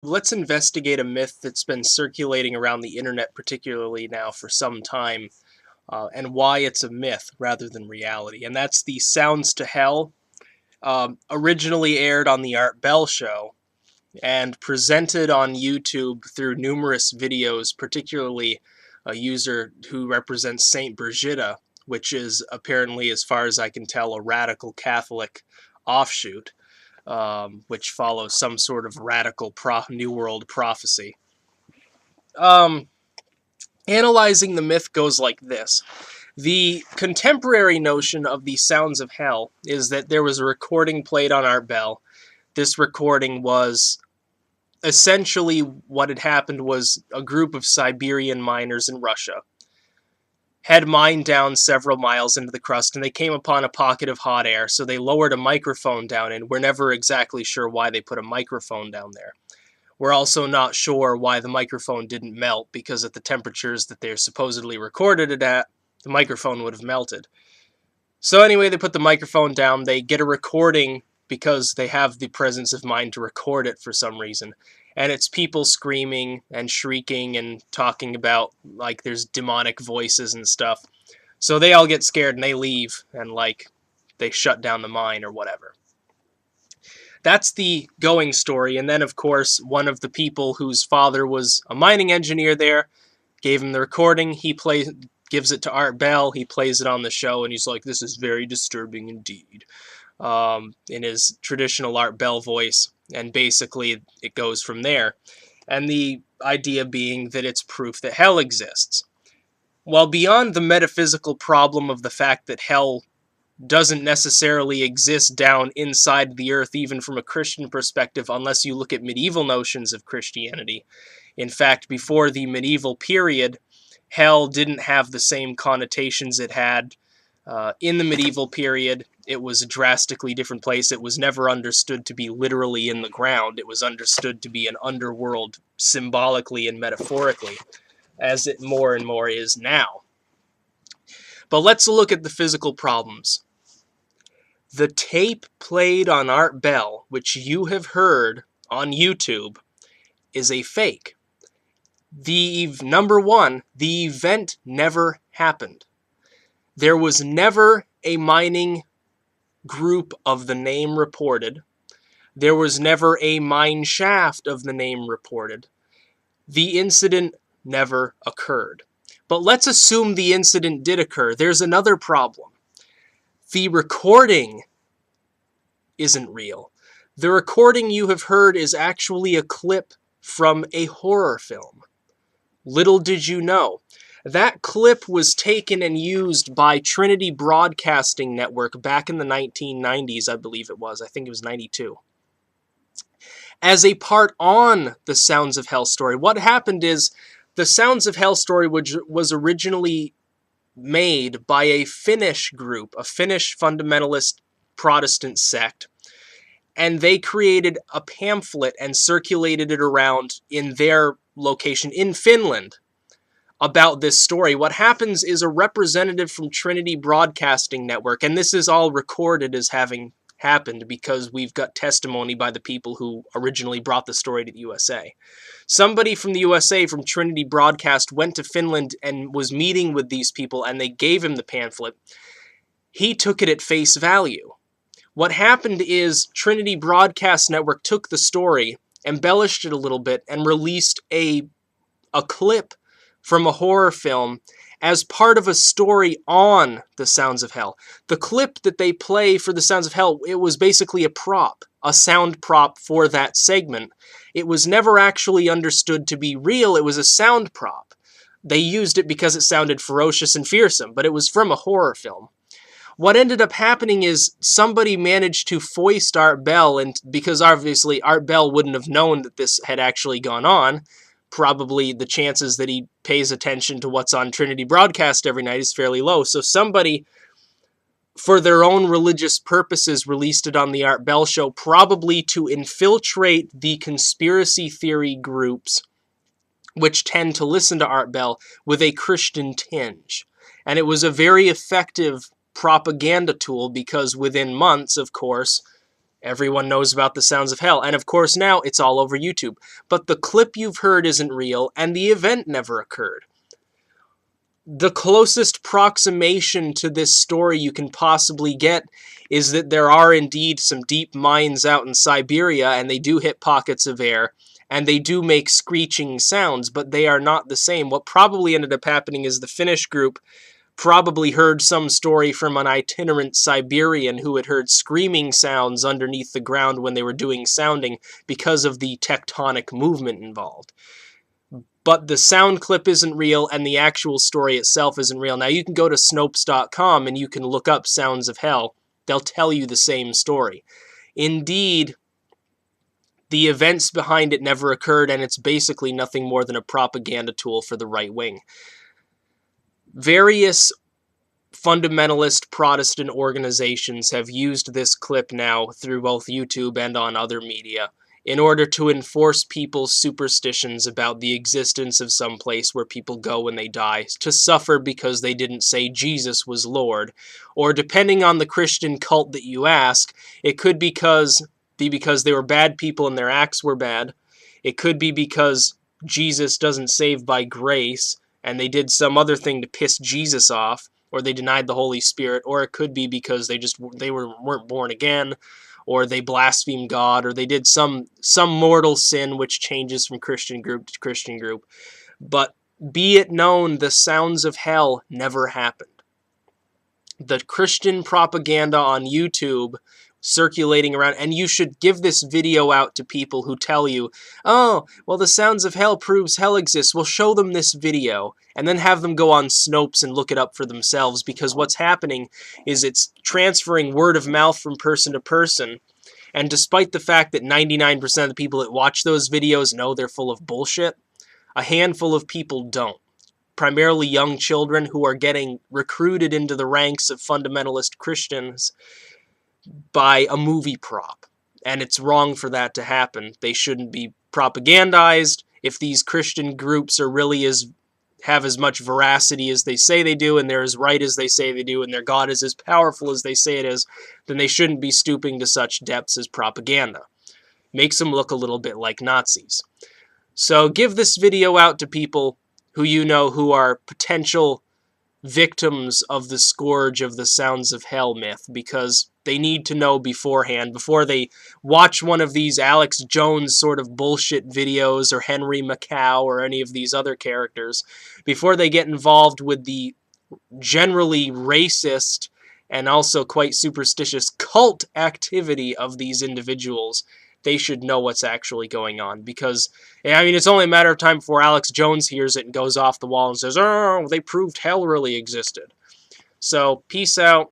Let's investigate a myth that's been circulating around the internet, particularly now for some time, and why it's a myth rather than reality. And that's the Sounds to Hell, originally aired on the Art Bell Show and presented on YouTube through numerous videos, particularly a user who represents Saint Brigida, which is apparently, as far as I can tell, a radical Catholic offshoot, which follows some sort of radical New World prophecy. Um, Analyzing the myth goes like this. The contemporary notion of the Sounds of Hell is that there was a recording played on Art Bell. This recording was essentially what had happened was a group of Siberian miners in Russia had mined down several miles into the crust, and they came upon a pocket of hot air, so they lowered a microphone down in. We're never exactly sure why they put a microphone down there. We're also not sure why the microphone didn't melt, because at the temperatures that they're supposedly recorded it at, the microphone would have melted. So anyway, they put the microphone down, they get a recording because they have the presence of mind to record it for some reason. And it's people screaming and shrieking and talking about, like, there's demonic voices and stuff. So they all get scared and they leave, and, like, they shut down the mine or whatever. That's the going story. And then, of course, one of the people whose father was a mining engineer there gave him the recording. He gives it to Art Bell. He plays it on the show, and he's like, "This is very disturbing indeed," in his traditional Art Bell voice. And basically, it goes from there. And the idea being that it's proof that hell exists. While beyond the metaphysical problem of the fact that hell doesn't necessarily exist down inside the earth, even from a Christian perspective, unless you look at medieval notions of Christianity. In fact, before the medieval period, hell didn't have the same connotations it had in the medieval period. It was a drastically different place. It was never understood to be literally in the ground. It was understood to be an underworld symbolically and metaphorically, as it more and more is now. But let's look at the physical problems. The tape played on Art Bell, which you have heard on YouTube, is a fake. Number one, the event never happened. There was never a mining group of the name reported. There was never a mine shaft of the name reported. The incident never occurred. But let's assume the incident did occur. There's another problem. The recording isn't real. The recording you have heard is actually a clip from a horror film. Little did you know. That clip was taken and used by Trinity Broadcasting Network back in the 1990s, I believe it was. I think it was 92. As a part on the Sounds of Hell story. What happened is the Sounds of Hell story was originally made by a Finnish group, a Finnish fundamentalist Protestant sect, and they created a pamphlet and circulated it around in their location in Finland about this story. What happens is a representative from Trinity Broadcasting Network, and this is all recorded as having happened because we've got testimony by the people who originally brought the story to the USA. Somebody from the USA, from Trinity Broadcast, went to Finland and was meeting with these people, and they gave him the pamphlet. He took it at face value. What happened is Trinity Broadcast Network took the story, embellished it a little bit, and released a clip from a horror film as part of a story on the Sounds of Hell. The clip that they play for the Sounds of Hell, it was basically a prop, a sound prop for that segment. It was never actually understood to be real. It was a sound prop. They used it because it sounded ferocious and fearsome, but it was from a horror film. What ended up happening is somebody managed to foist Art Bell, and because obviously Art Bell wouldn't have known that this had actually gone on, probably the chances that he pays attention to what's on Trinity Broadcast every night is fairly low. So somebody, for their own religious purposes, released it on the Art Bell Show, probably to infiltrate the conspiracy theory groups which tend to listen to Art Bell with a Christian tinge. And it was a very effective propaganda tool because within months, of course, Everyone knows about the sounds of hell, and of course now it's all over YouTube. But the clip you've heard isn't real, and the event never occurred. The closest approximation to this story you can possibly get is that there are indeed some deep mines out in Siberia, and they do hit pockets of air, and they do make screeching sounds, but they are not the same. What probably ended up happening is the Finnish group probably heard some story from an itinerant Siberian who had heard screaming sounds underneath the ground when they were doing sounding because of the tectonic movement involved. But the sound clip isn't real, and the actual story itself isn't real. Now, you can go to Snopes.com and you can look up Sounds of Hell. They'll tell you the same story. Indeed, the events behind it never occurred, and it's basically nothing more than a propaganda tool for the right wing. Various fundamentalist Protestant organizations have used this clip now through both YouTube and on other media in order to enforce people's superstitions about the existence of some place where people go when they die to suffer because they didn't say Jesus was Lord. Or depending on the Christian cult that you ask, it could be because they were bad people and their acts were bad. It could be because Jesus doesn't save by grace and they did some other thing to piss Jesus off, or they denied the Holy Spirit, or it could be because they weren't born again, or they blasphemed God, or they did some mortal sin which changes from Christian group to Christian group. But be it known, the sounds of hell never happened. The Christian propaganda on YouTube circulating around, and you should give this video out to people who tell you, oh, well, the sounds of hell proves hell exists. Well, show them this video, and then have them go on Snopes and look it up for themselves, because what's happening is it's transferring word of mouth from person to person, and despite the fact that 99% of the people that watch those videos know they're full of bullshit, a handful of people don't. Primarily young children who are getting recruited into the ranks of fundamentalist Christians by a movie prop. And it's wrong for that to happen. They shouldn't be propagandized. If these Christian groups are really have as much veracity as they say they do, and they're as right as they say they do, and their God is as powerful as they say it is, then they shouldn't be stooping to such depths as propaganda. Makes them look a little bit like Nazis. So give this video out to people who you know who are potential victims of the scourge of the sounds of hell myth, because they need to know beforehand, before they watch one of these Alex Jones sort of bullshit videos, or Henry Macau, or any of these other characters, before they get involved with the generally racist and also quite superstitious cult activity of these individuals. They should know what's actually going on, because, I mean, it's only a matter of time before Alex Jones hears it and goes off the wall and says, oh, they proved hell really existed. So, peace out.